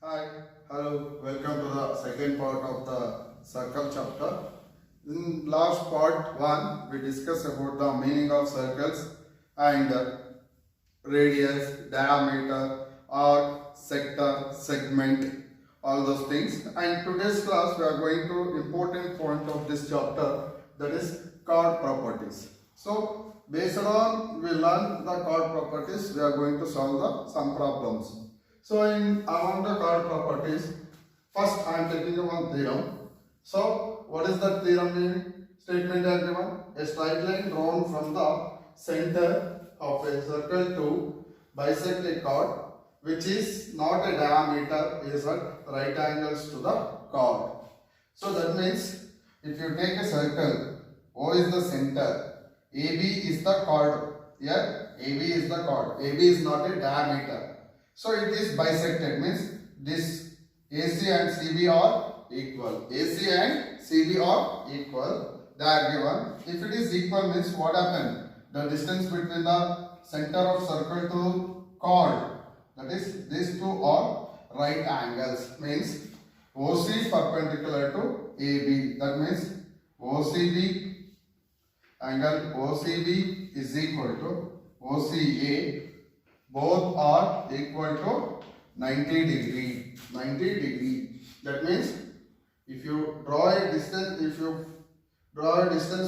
Hi, hello, welcome to the second part of the circle chapter. In last part 1, we discussed about the meaning of circles and radius, diameter, arc, sector, segment, all those things. And today's class we are going to important point of this chapter, that is chord properties. So based on we learn the chord properties, we are going to solve some problems. So in among the chord properties, first I am taking one theorem. So what is that theorem meaning? Statement I have given: a straight line drawn from the center of a circle to bisect a chord which is not a diameter is at right angles to the chord. So that means if you take a circle, O is the center, AB is the chord. Here AB is the chord. AB is not a diameter. So it is bisected, means this AC and CB are equal. AC and CB are equal. They are given. If it is equal means what happened? The distance between the center of circle to chord, that is these two are right angles, means OC perpendicular to AB. That means OCB angle OCB is equal to OCA. Both are equal to 90 degree. 90 degree. That means if you draw a distance,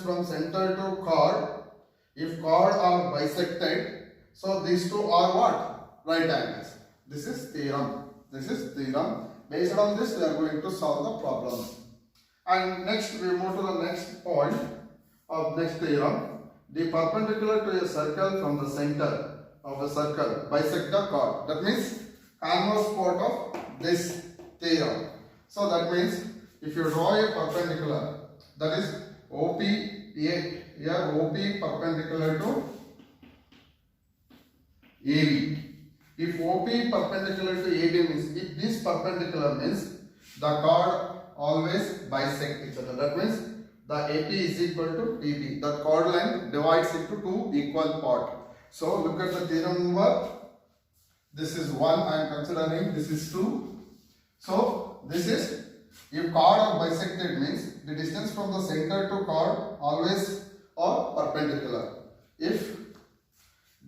from center to chord, if chord are bisected, so these two are what? Right angles. This is theorem. This is theorem. Based on this, we are going to solve the problems. And next, we move to the next point of next theorem. The perpendicular to a circle from the center of a circle bisect the chord. That means converse part of this theorem. So that means if you draw a perpendicular, that is OP, here OP perpendicular to AB. If OP perpendicular to AB means, if this perpendicular means the chord always bisect each other. That means the AP is equal to PB. The chord length divides into two equal parts. So look at the theorem number. This is 1 I am considering, this is 2. So this is, if chord are bisected means the distance from the center to chord always are perpendicular. If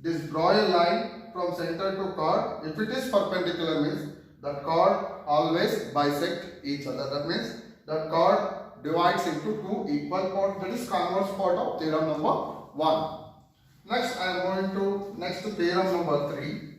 this draw a line from center to chord, if it is perpendicular means that chord always bisect each other. That means that chord divides into two equal parts. That is converse part of theorem number 1. Next, I am going to next theorem number 3.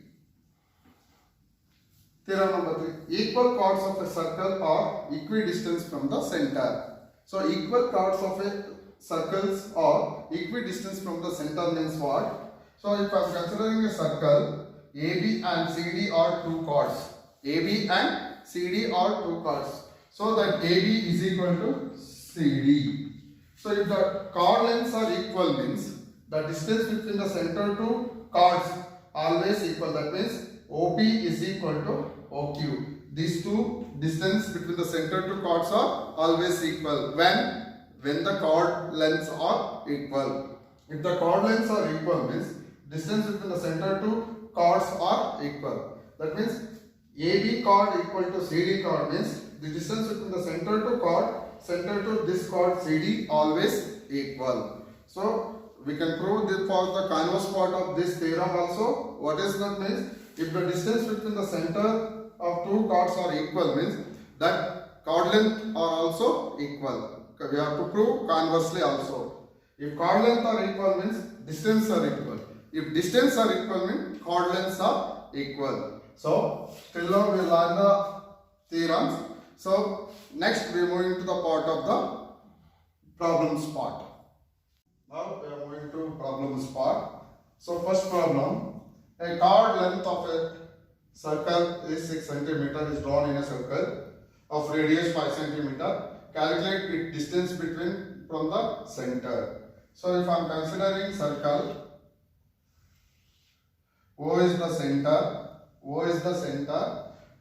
Theorem number 3. Equal chords of a circle are equidistant from the center. So, equal chords of a circles are equidistant from the center means what? So, if I am considering a circle, AB and CD are two chords. AB and CD are two chords. So, that AB is equal to CD. So, if the chord lengths are equal means the distance between the center to chords always equal. That means OP is equal to OQ. These two distance between the center to chords are always equal when the chord lengths are equal. If the chord lengths are equal means distance between the center to chords are equal. That means AB chord equal to CD chord means the distance between the center to chord, center to this chord CD always equal. So we can prove this for the converse part of this theorem also. What is that means? If the distance between the center of two chords are equal means that chord length are also equal. We have to prove conversely also. If chord length are equal means distance are equal. If distance are equal means chord lengths are equal. So till now we learn the theorems. So next we move into the part of the problems part. Now we are moving to problems part. So first problem, a chord length of a circle is 6 cm is drawn in a circle of radius 5 cm. Calculate its distance between from the center. So if I am considering circle, O is the center,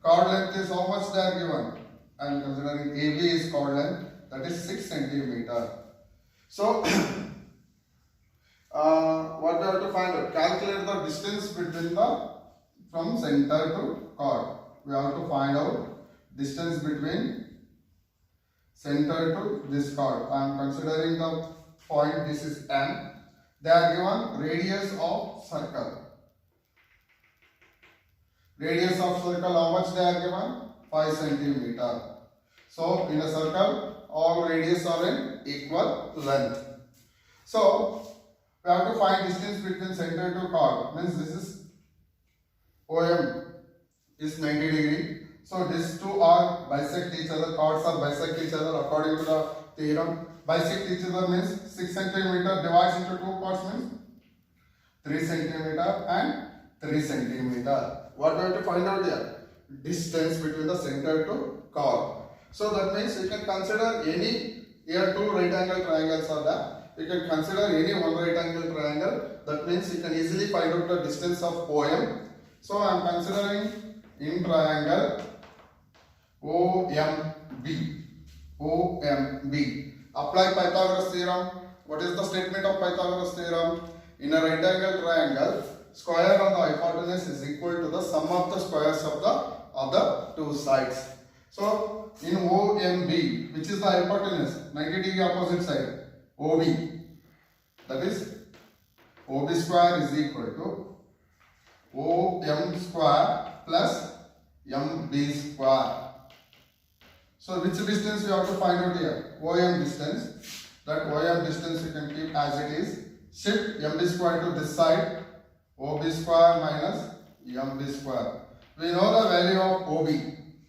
chord length is how much they are given? I am considering AB is chord length, that is 6 cm. So what we have to find out? Calculate the distance between the from center to chord. we have to find out distance between center to this chord. I am considering the point, this is M. They are given radius of circle. Radius of circle, how much they are given? 5 centimeter. So in a circle, all radius are in equal length. So we have to find distance between center to chord. Means this is OM is 90 degree. So these two are bisect each other. Chords are bisect each other according to the theorem. Bisect each other means 6 centimeter divides into two parts means 3 centimeter and 3 centimeter. What we have to find out here? Distance between the center to chord. So that means you can consider any, here two right angle triangles are there. You can consider any one right angle triangle. That means you can easily find out the distance of OM. So I am considering in triangle OMB. OMB. Apply Pythagoras theorem. What is the statement of Pythagoras theorem? In a right angle triangle, square of the hypotenuse is equal to the sum of the squares of the other two sides. So in OMB, which is the hypotenuse, 90 degree opposite side, OB, that is OB square is equal to OM square plus MB square. So which distance you have to find out here? OM distance. That OM distance you can keep as it is. Shift MB square to this side. OB square minus MB square. We know the value of OB.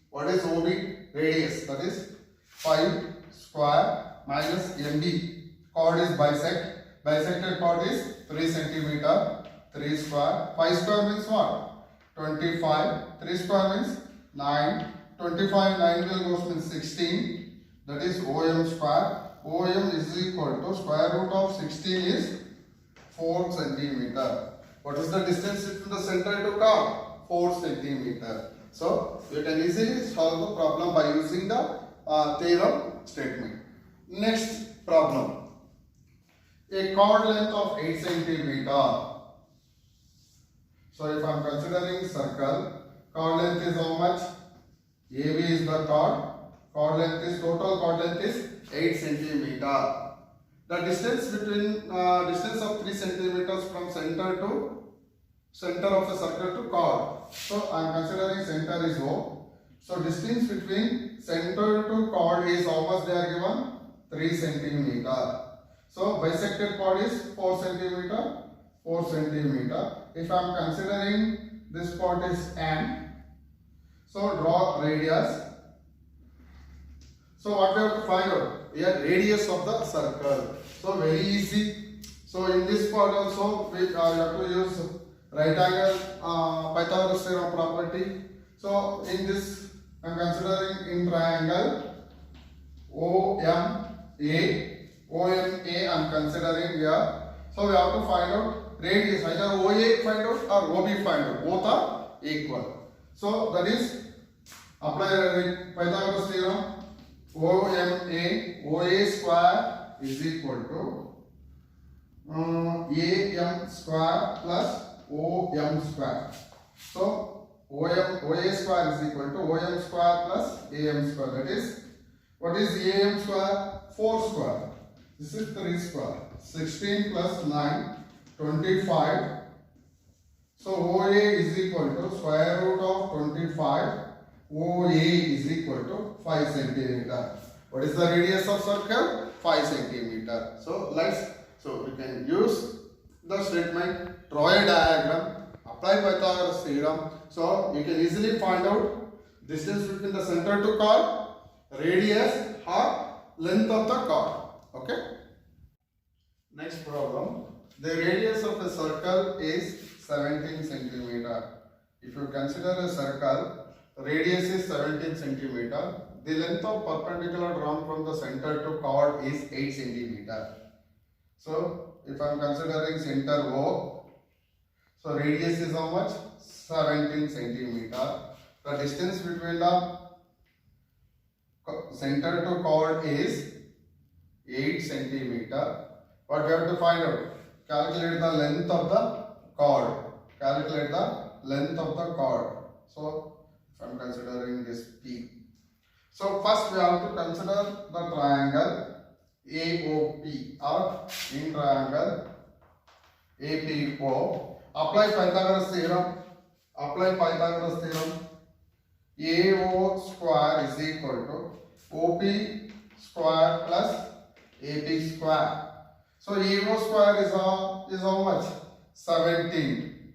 What is OB? Radius. That is 5 square minus MB. Chord is bisect. Bisected chord is 3 centimeter. 3 square. 5 square means what? 25. 3 square means 9. 25, 9 will go means 16. That is OM square. OM is equal to square root of 16 is 4 centimeter. What is the distance between the center to chord? 4 centimeter. So you can easily solve the problem by using the theorem statement. Next problem. A chord length of 8 centimeter. So if I am considering circle, chord length is how much? AB is the chord. Chord length is, total chord length is 8 centimeter. The distance between distance of 3 centimeters from center of the circle to chord. So I am considering center is O. So distance between center to chord is how much they are given? 3 centimeter. So bisected chord is 4 centimeter. 4 centimeter. If I am considering this chord is M. So draw radius. So what we have to find out? Here radius of the circle. So very easy. So in this part also we have to use right angle Pythagoras theorem property. So in this I am considering in triangle OMA. I am considering here. So we have to find out radius. Either OA find out or OB find out. Both are equal. So that is apply Pythagoras theorem. OA square is equal to AM square plus OM square. So OA square is equal to OM square plus AM square. That is, what is AM square? 4 square. This is 3 square. 16 plus 9, 25. So OA is equal to square root of 25. OA is equal to 5 centimeter. What is the radius of circle? 5 centimeter. So we can use the statement, draw a diagram, apply Pythagoras theorem. So you can easily find out distance between the center to chord, radius or length of the chord. Okay. Next problem. The radius of a circle is 17 centimeter. If you consider a circle, radius is 17 centimeter. The length of perpendicular drawn from the center to chord is 8 centimeter. So if I am considering center O, so radius is how much? 17 centimeter. The distance between the center to chord is 8 centimeter. What we have to find out? Calculate the length of the chord. Calculate the length of the chord. So if I am considering this P. So first we have to consider the triangle AOP or in triangle APO. Apply Pythagoras theorem. Apply Pythagoras theorem. AO square is equal to OP square plus AP square. So AO square is how much? 17.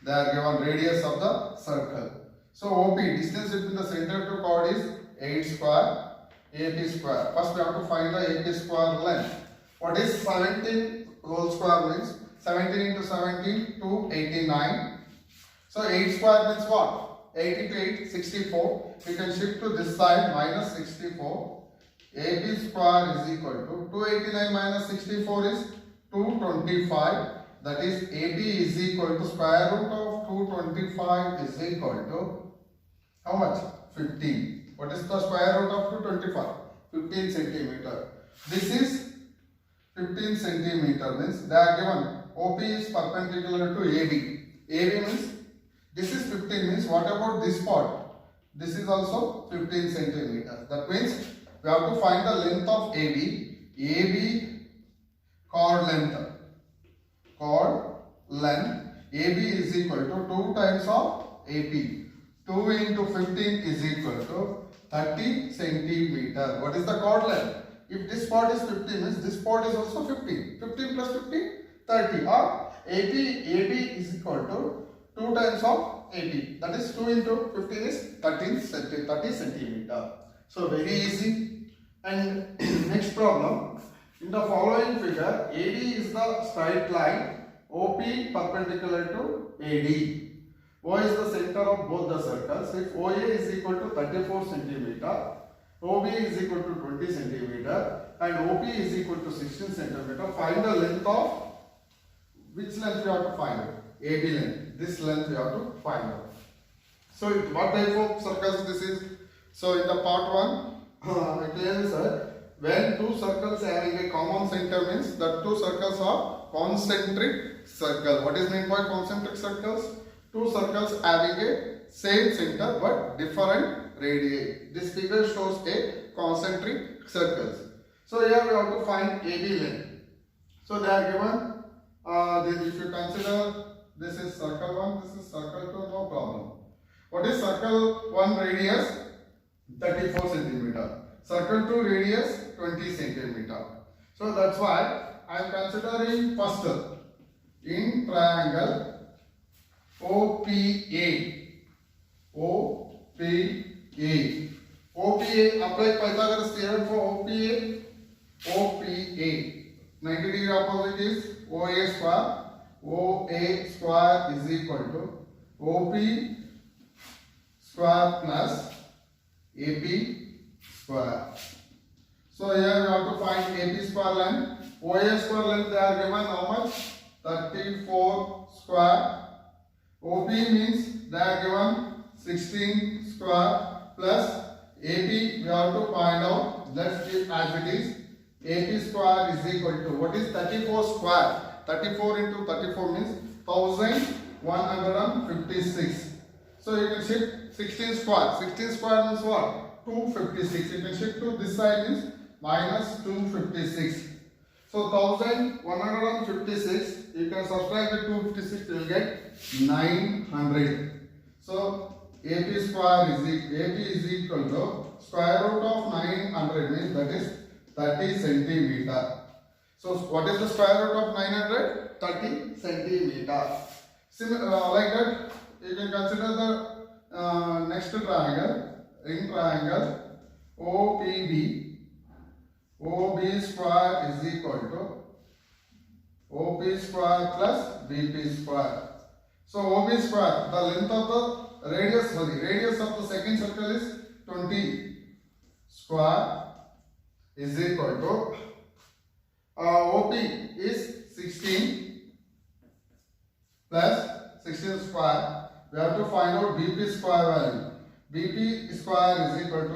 They are given radius of the circle. So OP, distance between the center to chord is 8 square, AP square. First we have to find the AP square length. What is 17 whole square means? 17 into 17 to 89. So 8 square means what? 8 into 8, 64. You can shift to this side, minus 64. AP square is equal to 289 minus 64 is 225. That is AB is equal to square root of 225 is equal to how much? 15. What is the square root of 225? 15 centimeter. This is 15 centimeter means they are given OP is perpendicular to AB. AB means this is 15 means what about this part? This is also 15 centimeter. That means we have to find the length of AB. AB chord length. Chord length. AB is equal to 2 times of AP. 2 into 15 is equal to 30 centimeter. What is the chord length? If this part is 15 means this part is also 15. 15 plus 15, 30. Or AB is equal to 2 times of AP. That is 2 into 15 is 30 centimeter. So very easy. And next problem. In the following figure, AD is the straight line, OP perpendicular to AD. O is the center of both the circles. If OA is equal to 34 centimeter, OB is equal to 20 centimeter, and OP is equal to 16 centimeter, find the length of which length we have to find out? AB length. This length we have to find out. So what type of circles this is? So in the part 1, I clearly said when two circles having a common center means that two circles are concentric circle. What is meant by concentric circles? Two circles having a same center but different radii. This figure shows a concentric circles. So here we have to find AB length. So they are given. If you consider this is circle 1, this is circle 2, no problem. What is circle 1 radius? 34 centimeter. Circle 2 radius 20 centimeter. So that's why I am considering first in triangle OPA. OPA, apply Pythagoras theorem for OPA. OPA. 90 degree opposite is OA square. OA square is equal to OP square plus AP square. So here we have to find AP square length. OA square length they are given how much? 34 square. OP means they are given 16 square plus AP we have to find out. Let's keep as it is. AP square is equal to what is 34 square? 34 into 34 means 1156. So you can shift 16 square. 16 square means what? 256. You can shift to this side means minus 256. So 1156. You can subtract the 256. You will get 900. So AP square is equal to square root of 900 means that is 30 centimeter. So what is the square root of 900? 30 centimeter. Like that, you can consider the next triangle, ring triangle OPB. OB square is equal to OP square plus BP square. So OB square, the length of the radius of the second circle is 20 square is equal to OP is 16 plus 16 square. We have to find out BP square value. BP square is equal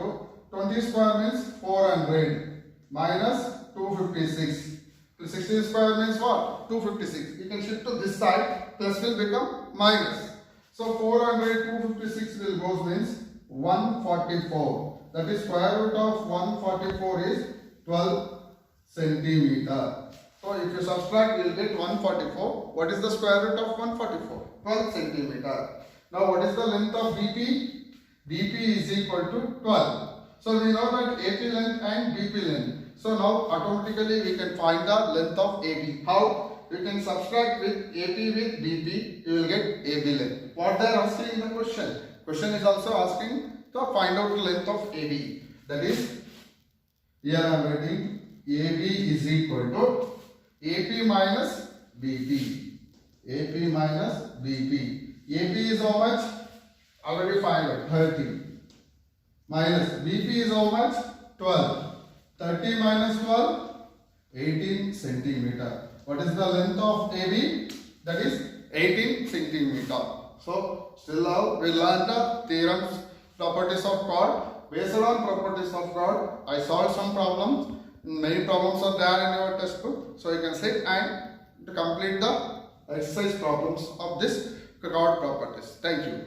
to 20 square means 400 minus 256. 16 square means what? 256. You can shift to this side. Plus will become minus. So 400, 256 will go means 144. That is square root of 144 is 12 centimeter. So if you subtract, you will get 144. What is the square root of 144? 12 centimeter. Now what is the length of BP? BP is equal to 12. So we know that AP length and BP length. So now automatically we can find the length of AB. How? You can subtract with AP with BP, you will get AB length. What they are asking in the question? Question is also asking to find out the length of AB. That is, here I am writing AB is equal to AP minus BP. AP minus BP. AP is how much? Already find out, 30. Minus BP is how much? 12. 30 minus 12, 18 centimeter. What is the length of AB? That is 18 centimeter. So still now we learned the theorems, properties of chord. Based on properties of chord, I solved some problems. Many problems are there in your textbook. So you can sit and complete the exercise problems of this chord properties. Thank you.